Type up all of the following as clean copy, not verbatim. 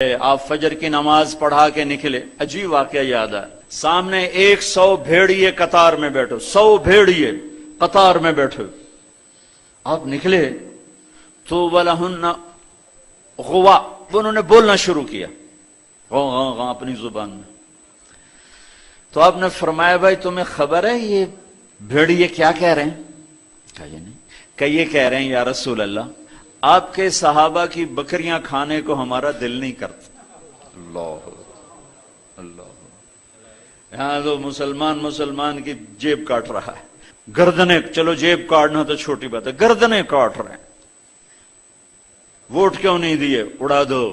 آپ فجر کی نماز پڑھا کے نکلے، عجیب واقعہ یاد ہے، سامنے 100 بھیڑیے قطار میں بیٹھو، 100 بھیڑیے قطار میں بیٹھو، آپ نکلے تو وَلَهُنَّ غُوَا، انہوں نے بولنا شروع کیا غاں اپنی زبان میں. تو آپ نے فرمایا بھائی تمہیں خبر ہے یہ بھیڑیے کیا کہہ رہے ہیں؟ کہا یہ نہیں. کہ یہ کہہ رہے ہیں یا رسول اللہ آپ کے صحابہ کی بکریاں کھانے کو ہمارا دل نہیں کرتا. اللہ اللہ، یہاں تو مسلمان کی جیب کاٹ رہا ہے، گردنیں، چلو جیب کاٹنا تو چھوٹی بات ہے، گردنیں کاٹ رہے ہیں. ووٹ کیوں نہیں دیے؟ اڑا دو.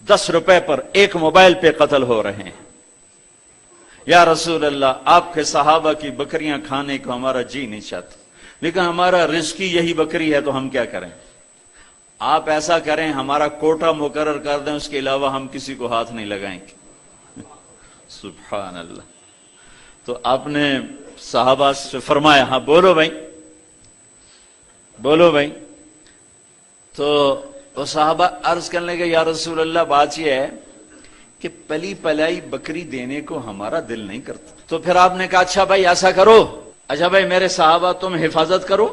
10 روپے پر ایک موبائل پہ قتل ہو رہے ہیں. یا رسول اللہ آپ کے صحابہ کی بکریاں کھانے کو ہمارا جی نہیں چاہتا، لیکن ہمارا رزق یہی بکری ہے تو ہم کیا کریں؟ آپ ایسا کریں ہمارا کوٹا مقرر کر دیں، اس کے علاوہ ہم کسی کو ہاتھ نہیں لگائیں گے. سبحان اللہ. تو آپ نے صحابہ سے فرمایا ہاں بولو بھائی بولو بھائی. تو وہ صحابہ عرض کرنے لگے یا رسول اللہ بات یہ ہے کہ پلی پلائی بکری دینے کو ہمارا دل نہیں کرتا. تو پھر آپ نے کہا اچھا بھائی ایسا کرو، اچھا بھائی میرے صحابہ تم حفاظت کرو،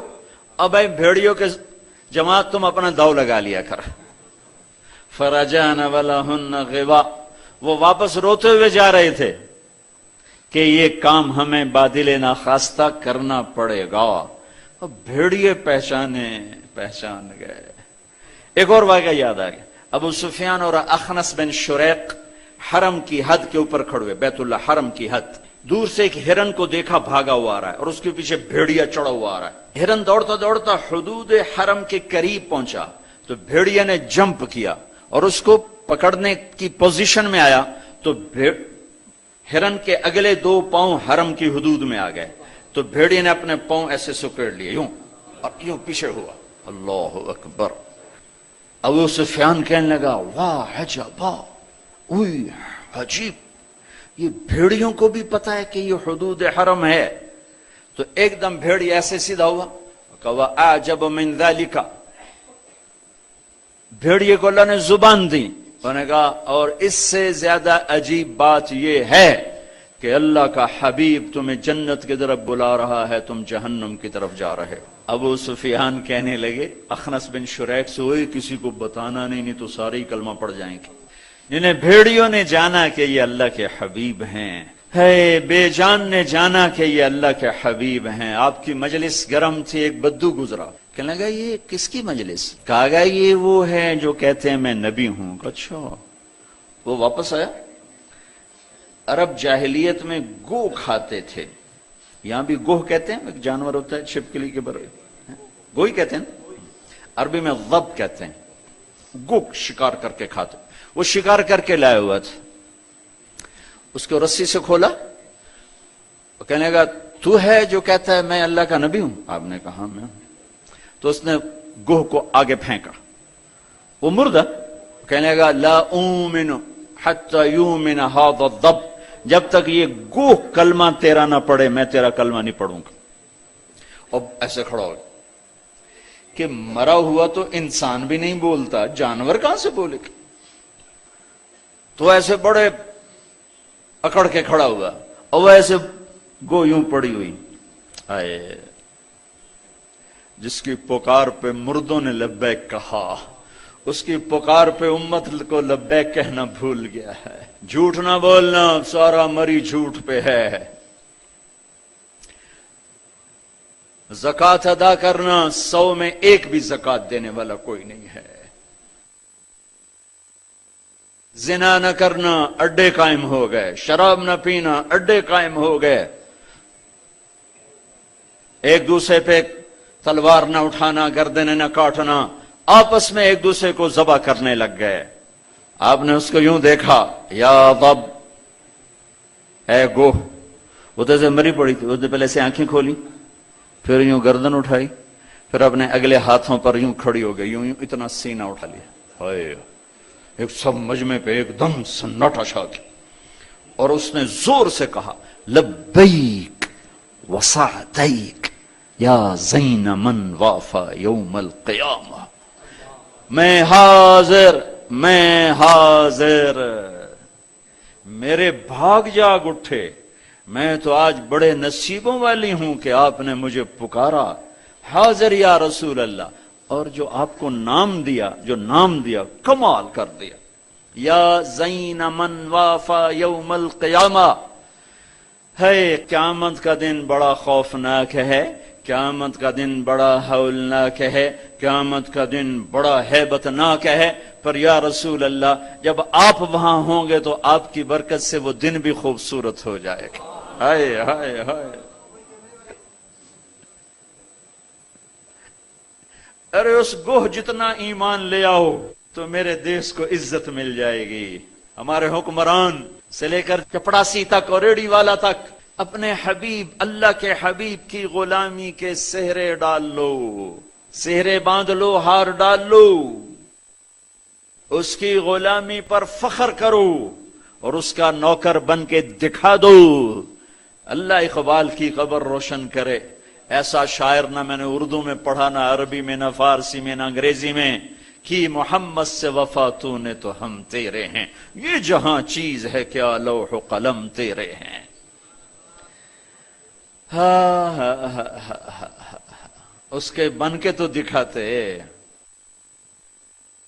اب بھائی بھیڑیوں کے جماعت تم اپنا داؤ لگا لیا کر. فرجعن ولہن غوا، وہ واپس روتے ہوئے جا رہے تھے کہ یہ کام ہمیں بادل ناخواستہ کرنا پڑے گا. اب بھیڑیے پہچان گئے. ایک اور واقعہ یاد آ گیا. ابو سفیان اور اخنس بن شریق حرم کی حد کے اوپر کھڑے ہوئے، بیت اللہ حرم کی حد. دور سے ایک ہرن کو دیکھا بھاگا ہوا آ رہا ہے اور اس کے پیچھے بھیڑیا چڑھا ہوا آ رہا ہے. ہرن دوڑتا دوڑتا حدود حرم کے قریب پہنچا تو بھیڑیا نے جمپ کیا اور اس کو پکڑنے کی پوزیشن میں آیا تو ہرن کے اگلے 2 پاؤں حرم کی حدود میں آ گئے. تو بھیڑیا نے اپنے پاؤں ایسے سکیڑ لیے یوں اور یوں پیچھے ہوا. اللہ اکبر. ابو سفیان کہنے لگا واہ عجبا، اوئی عجیب، یہ بھیڑیوں کو بھی پتا ہے کہ یہ حدود حرم ہے. تو ایک دم بھیڑی ایسے سیدھا ہوا کہ اعجب من ذالک، بھیڑیے کو اللہ نے زبان دی. انہوں نے کہا اور اس سے زیادہ عجیب بات یہ ہے کہ اللہ کا حبیب تمہیں جنت کی طرف بلا رہا ہے، تم جہنم کی طرف جا رہے ہو. ابو سفیان کہنے لگے اخنس بن شریق سے ہوئے کسی کو بتانا نہیں تو سارے کلمہ پڑ جائیں گے. انہیں بھیڑیوں نے جانا کہ یہ اللہ کے حبیب ہیں، ہے بے جان نے جانا کہ یہ اللہ کے حبیب ہیں. آپ کی مجلس گرم تھی، ایک بدو گزرا، کہنے لگا یہ کس کی مجلس؟ کہا گیا یہ وہ ہے جو کہتے ہیں میں نبی ہوں. اچھا. وہ واپس آیا. عرب جاہلیت میں گو کھاتے تھے، یہاں بھی گوہ کہتے ہیں، ایک جانور ہوتا ہے چھپکلی کے برے، گوہی کہتے ہیں، عربی میں ضب کہتے ہیں. گو شکار کر کے کھاتے. وہ شکار کر کے لائے ہوا تھا، اس کو رسی سے کھولا، وہ کہنے لگا تو ہے جو کہتا ہے میں اللہ کا نبی ہوں؟ آپ نے کہا میں ہوں. تو اس نے گوہ کو آگے پھینکا، وہ مردہ. کہنے لگا لا اومن حتی یومن ھذا الضب، جب تک یہ گوہ کلمہ تیرا نہ پڑھے میں تیرا کلمہ نہیں پڑھوں گا. اب ایسے کھڑا ہو کہ مرا ہوا تو انسان بھی نہیں بولتا، جانور کہاں سے بولے گا؟ تو ایسے بڑے اکڑ کے کھڑا ہوا اور ایسے گو یوں پڑی ہوئی. آئے جس کی پکار پہ مردوں نے لبیک کہا، اس کی پکار پہ امت کو لبیک کہنا بھول گیا ہے. جھوٹ نہ بولنا، سارا مری جھوٹ پہ ہے. زکوٰۃ ادا کرنا، 100 میں 1 بھی زکوٰۃ دینے والا کوئی نہیں ہے. زنا نہ کرنا، اڈے قائم ہو گئے. شراب نہ پینا، اڈے قائم ہو گئے. ایک دوسرے پہ تلوار نہ اٹھانا، گردنیں نہ کاٹنا، آپس میں ایک دوسرے کو ذبح کرنے لگ گئے. آپ نے اس کو یوں دیکھا یا ضب، اے گوہ. وہ تو ایسے مری پڑی تھی، اس نے پہلے سے آنکھیں کھولی، پھر یوں گردن اٹھائی، پھر اپنے اگلے ہاتھوں پر یوں کھڑی ہو گئی، یوں اتنا سینہ اٹھا لیا. ہائے، ایک سب مجمع پہ ایک دم سناٹا چھا گیا اور اس نے زور سے کہا لبیک وسعدیک یا زین من وافا یوم القیامہ. میں حاضر، میں حاضر، میرے بھاگ جاگ اٹھے، میں تو آج بڑے نصیبوں والی ہوں کہ آپ نے مجھے پکارا، حاضر یا رسول اللہ۔ اور جو آپ کو نام دیا، جو نام دیا، کمال کر دیا، یا زین من وافا یوم القیامہ۔ ہے قیامت کا دن بڑا خوفناک ہے، قیامت کا دن بڑا ہولناک ہے، قیامت کا دن بڑا ہیبتناک ہے، پر یا رسول اللہ جب آپ وہاں ہوں گے تو آپ کی برکت سے وہ دن بھی خوبصورت ہو جائے گا۔ ہائے ہائے ہائے، ارے اس گوہ جتنا ایمان لے آؤ تو میرے دیش کو عزت مل جائے گی۔ ہمارے حکمران سے لے کر چپڑاسی تک اور ریڑھی والا تک اپنے حبیب، اللہ کے حبیب کی غلامی کے سہرے ڈال لو، سہرے باندھ لو، ہار ڈال لو، اس کی غلامی پر فخر کرو اور اس کا نوکر بن کے دکھا دو۔ اللہ اقبال کی قبر روشن کرے۔ ایسا شاعر نہ میں نے اردو میں پڑھا، نہ عربی میں، نہ فارسی میں، نہ انگریزی میں، کہ محمد سے وفا تو نے تو ہم تیرے ہیں، یہ جہاں چیز ہے کیا لوح و قلم تیرے ہیں۔ اس کے بن کے تو دکھاتے،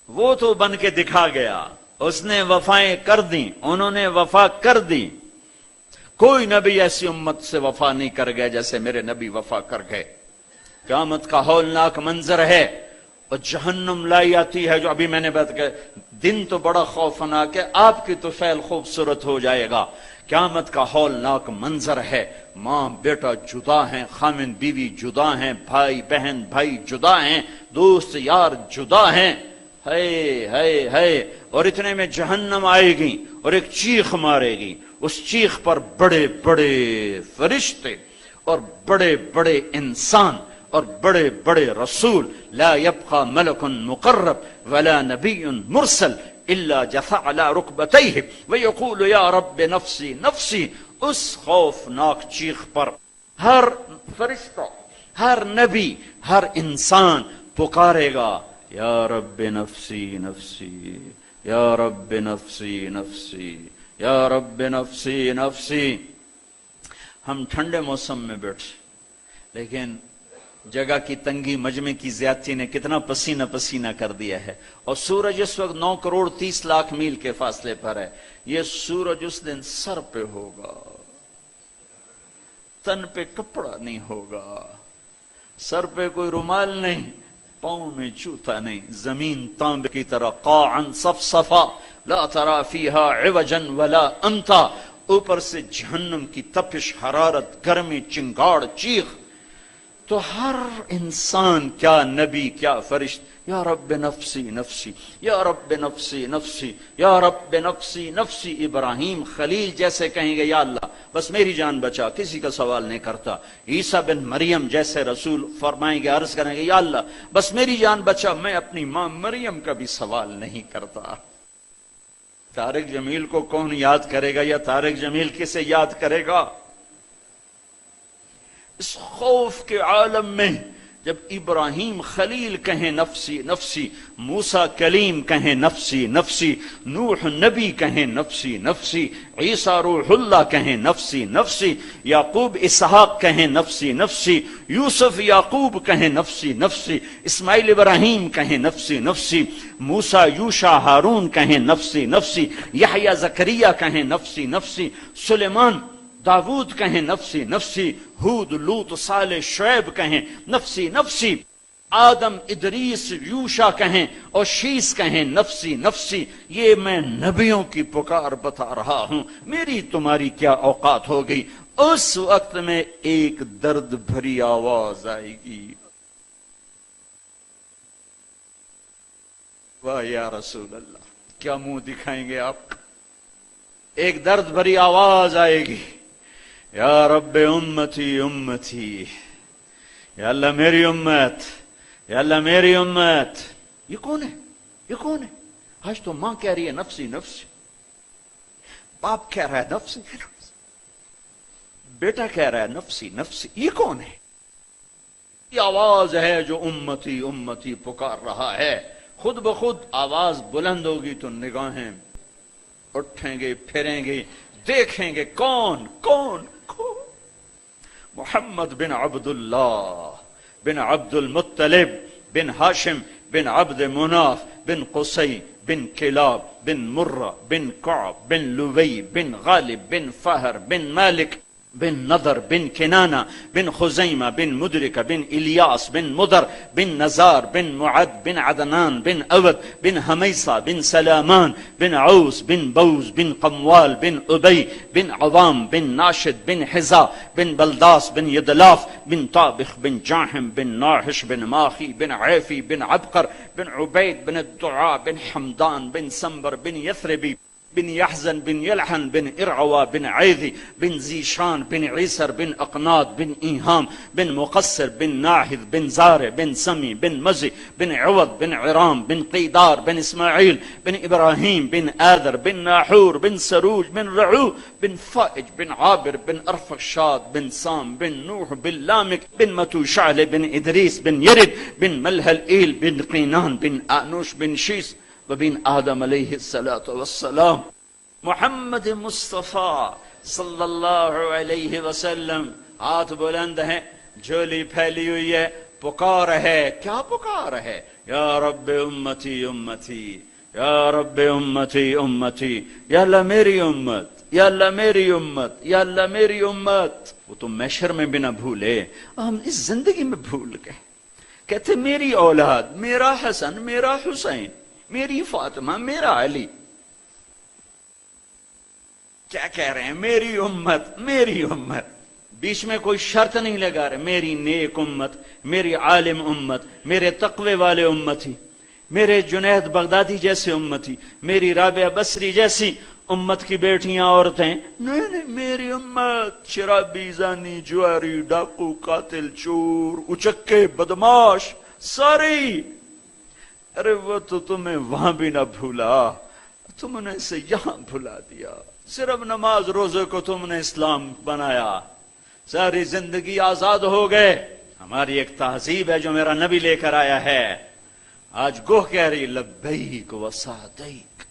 وہ تو بن کے دکھا گیا، اس نے وفائیں کر دیں، انہوں نے وفا کر دی۔ کوئی نبی ایسی امت سے وفا نہیں کر گئے جیسے میرے نبی وفا کر گئے۔ قیامت کا ہولناک منظر ہے، اور جہنم لائی آتی ہے، جو ابھی میں نے بات کہا، دن تو بڑا خوفناک ہے، آپ کی تو فعل خوبصورت ہو جائے گا۔ قیامت کا ہولناک منظر ہے، ماں بیٹا جدا ہیں، خامن بیوی جدا ہیں، بھائی بہن بھائی جدا ہیں، دوست یار جدا ہیں، ہے اور اتنے میں جہنم آئے گی اور ایک چیخ مارے گی، اس چیخ پر بڑے بڑے فرشتے اور بڑے بڑے انسان اور بڑے بڑے رسول، لا يبقى ملک مقرب ولا نبی مرسل الا جثى على ركبتيه ويقول یا رب نفسی نفسی۔ اس خوفناک چیخ پر ہر فرشتہ، ہر نبی، ہر انسان پکارے گا، یا رب نفسی نفسی، یا رب نفسی نفسی، یا رب نفسی نفسی۔ ہم ٹھنڈے موسم میں بیٹھے، لیکن جگہ کی تنگی، مجمع کی زیادتی نے کتنا پسینہ پسینہ کر دیا ہے، اور سورج اس وقت 9 کروڑ 30 لاکھ میل کے فاصلے پر ہے۔ یہ سورج اس دن سر پہ ہوگا، تن پہ کپڑا نہیں ہوگا، سر پہ کوئی رومال نہیں، پاؤں میں جوتا نہیں، زمین تانبے کی طرح قاعا صفصفا لا ترى فيها عوجا ولا امتا۔ اوپر سے جہنم کی تپش، حرارت، گرمی، چنگاڑ، چیخ، تو ہر انسان، کیا نبی کیا فرشت، یا رب نفسی نفسی، یا رب نفسی نفسی، یا رب نفسی نفسی۔ ابراہیم خلیل جیسے کہیں گے یا اللہ بس میری جان بچا، کسی کا سوال نہیں کرتا۔ عیسیٰ بن مریم جیسے رسول فرمائیں گے، عرض کریں گے یا اللہ بس میری جان بچا، میں اپنی ماں مریم کا بھی سوال نہیں کرتا۔ طارق جمیل کو کون یاد کرے گا، یا طارق جمیل کسے یاد کرے گا؟ اس خوف کے عالم میں جب ابراہیم خلیل کہیں نفسی نفسی، موسیٰ کلیم کہیں نفسی نفسی، نوح نبی کہیں نفسی نفسی، عیسیٰ روح اللہ کہیں نفسی نفسی، یعقوب اسحاق کہیں نفسی نفسی، یوسف یعقوب کہیں نفسی نفسی، اسماعیل ابراہیم کہیں نفسی نفسی، موسیٰ یوشع ہارون کہیں نفسی نفسی، یحییٰ زکریا کہیں نفسی نفسی، سلیمان داود کہیں نفسی نفسی، ہود لوط صالح شعیب کہیں نفسی نفسی، آدم ادریس یوشع کہیں اور شیس کہیں نفسی نفسی۔ یہ میں نبیوں کی پکار بتا رہا ہوں، میری تمہاری کیا اوقات ہو گئی۔ اس وقت میں ایک درد بھری آواز آئے گی، واہ یا رسول اللہ، کیا منہ دکھائیں گے آپ؟ ایک درد بھری آواز آئے گی، یا رب امتی امتی، یا اللہ میری امت، یا اللہ میری امت۔ یہ کون ہے؟ یہ کون ہے؟ آج تو ماں کہہ رہی ہے نفسی نفسی، باپ کہہ رہا ہے نفسی نفسی، بیٹا کہہ رہا ہے نفسی نفسی، یہ کون ہے؟ یہ آواز ہے جو امتی امتی پکار رہا ہے۔ خود بخود آواز بلند ہوگی تو نگاہیں اٹھیں گے، پھریں گے، دیکھیں گے کون کون کون؟ محمد بن عبداللہ بن عبد المطلب بن ہاشم بن عبد مناف بن قصی بن کلاب بن مرہ بن کعب بن لوی بن غالب بن فہر بن مالک بن نضر بن کنانہ بن خزیمہ بن مدرکہ بن الیاس بن مدر بن نزار بن معد بن عدنان بن اود بن حمیصہ بن سلامان بن عوس بن بوز بن قموال بن ابی بن عوام بن ناشد بن حزا بن بلداس بن یدلاف بن طابخ بن جاحم بن ناحش بن ماخی بن عیفی بن عبقر بن عبید بن الدعاء بن حمدان بن سنبر بن یثربی بن يحزن بن يلحن بن إرعوى بن عيذي بن زيشان بن عيسر بن أقناط بن إيهام بن مقصر بن ناحذ بن زارع بن سمي بن مزي بن عوض بن عرام بن قيدار بن إسماعيل بن إبراهيم بن آذر بن ناحور بن سروج بن رعو بن فائج بن عابر بن أرفخشاد بن سام بن نوح بن لامك بن متوشعل بن إدريس بن يرد بن ملهل إيل بن قينان بن آنوش بن شيس وبن آدم علیہ الصلاۃ والسلام. محمد مصطفیٰ صلی اللہ علیہ وسلم ہاتھ بلند ہیں، جھولی پھیلی ہوئی ہے، پکار ہے. کیا پکار ہے؟ یا رب امتی امتی، یا رب امتی امتی، یا اللہ میری امت، یا اللہ میری امت، یا اللہ میری امت. وہ تو محشر میں بھی نہ بھولے، ہم اس زندگی میں بھول گئے. کہتے میری اولاد، میرا حسن، میرا حسین، میری فاطمہ، میرا علی. کیا کہہ رہے ہیں؟ میری امت، میری امت. بیچ میں کوئی شرط نہیں لگا رہے. میری نیک امت، میری عالم امت، میرے تقوی والے امتی، میرے جنید بغدادی جیسے امتی، میری رابعہ بصری جیسی امت کی بیٹیاں عورتیں. نہیں نہیں، میری امت شرابی، زانی، جواری، ڈاکو، قاتل، چور، اچکے، بدماش، ساری. ارے وہ تو تمہیں وہاں بھی نہ بھولا، تم نے اسے یہاں بھلا دیا. صرف نماز روزے کو تم نے اسلام بنایا، ساری زندگی آزاد ہو گئے. ہماری ایک تہذیب ہے جو میرا نبی لے کر آیا ہے. آج گوہ کہہ رہی لبیک و سعدیک،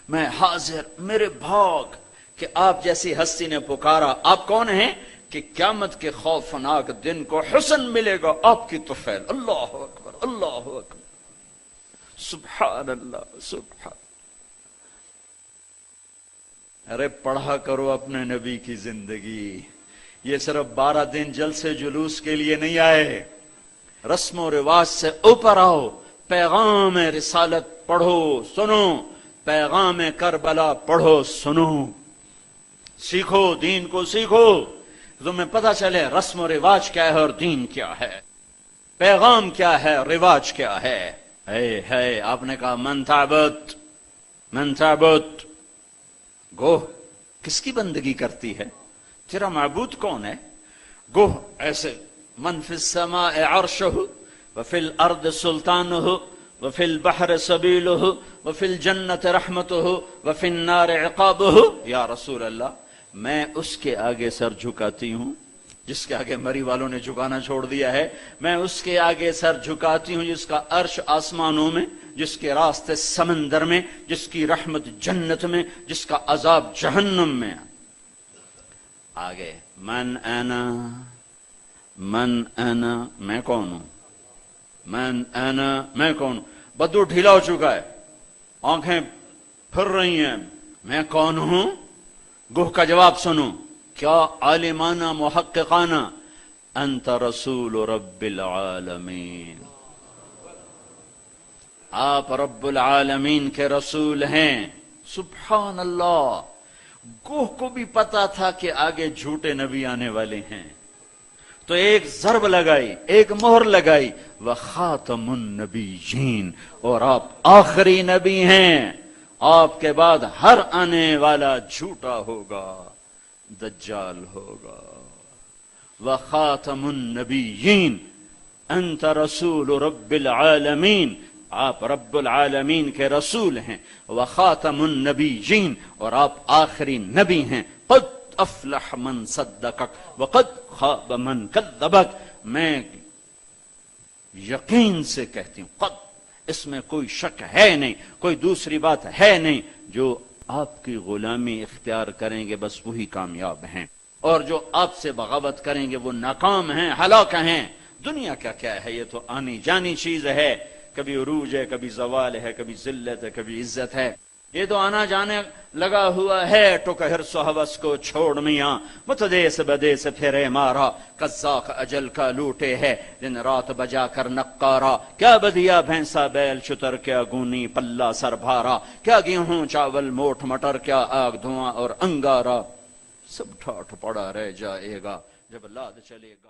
میں حاضر، میرے بھاگ کہ آپ جیسی ہستی نے پکارا. آپ کون ہیں؟ کہ قیامت کے خوفناک دن کو حسن ملے گا آپ کی طفیل. اللہ اکبر، اللہ اکبر، سبحان اللہ، سبحان. ارے پڑھا کرو اپنے نبی کی زندگی. یہ صرف 12 دن جلسے جلوس کے لیے نہیں آئے. رسم و رواج سے اوپر آؤ، پیغام رسالت پڑھو، سنو، پیغام کربلا پڑھو، سنو، سیکھو، دین کو سیکھو. تمہیں پتہ چلے رسم و رواج کیا ہے اور دین کیا ہے، پیغام کیا ہے، رواج کیا ہے. ہے آپ نے کہا من تعبد، من تعبد. گوہ کس کی بندگی کرتی ہے؟ تیرا معبود کون ہے؟ گوہ ایسے من فی السماء عرشہ وفی الارض سلطانہ وفی البحر سبیلہ وفی الجنت رحمتہ وفی النار عقابہ. یا رسول اللہ، میں اس کے آگے سر جھکاتی ہوں جس کے آگے مری والوں نے جھکانا چھوڑ دیا ہے. میں اس کے آگے سر جھکاتی ہوں جس کا عرش آسمانوں میں، جس کے راستے سمندر میں، جس کی رحمت جنت میں، جس کا عذاب جہنم میں. آگے من انا، من انا، میں کون ہوں؟ من انا، میں کون ہوں؟ بدو ڈھیلا ہو چکا ہے، آنکھیں پھر رہی ہیں. میں کون ہوں؟ گوہ کا جواب سنو، کیا عالمانہ محققانہ. انت رسول رب العالمین، آپ رب العالمین کے رسول ہیں. سبحان اللہ. گوہ کو بھی پتا تھا کہ آگے جھوٹے نبی آنے والے ہیں، تو ایک ضرب لگائی، ایک مہر لگائی، وخاتم النبیین، اور آپ آخری نبی ہیں. آپ کے بعد ہر آنے والا جھوٹا ہوگا، دجال ہوگا. وخاتم النبیین، انت رسول رب العالمین، آپ رب العالمین کے رسول ہیں. وخاتم النبیین، اور آپ آخری نبی ہیں. قد افلح من صدقک وقد خاب من کذبک. میں یقین سے کہتی ہوں، قد اس میں کوئی شک ہے نہیں، کوئی دوسری بات ہے نہیں، جو آپ کی غلامی اختیار کریں گے بس وہی کامیاب ہیں، اور جو آپ سے بغاوت کریں گے وہ ناکام ہیں، ہلاک ہیں۔ دنیا کا کیا ہے، یہ تو آنی جانی چیز ہے، کبھی عروج ہے، کبھی زوال ہے، کبھی ذلت ہے، کبھی عزت ہے، یہ تو آنا جانے لگا ہوا ہے۔ ٹک حرص و ہوس کو چھوڑ میاں، متدیس بدیس پھرے مارا، قزاق اجل کا لوٹے ہے دن رات بجا کر نقارا۔ کیا بدیا بھینسا بیل شتر، کیا گونی پلہ سر بھارا، کیا گیہوں چاول موٹ مٹر، کیا آگ دھواں اور انگارا، سب ٹھاٹھ پڑا رہ جائے گا جب لاد چلے گا۔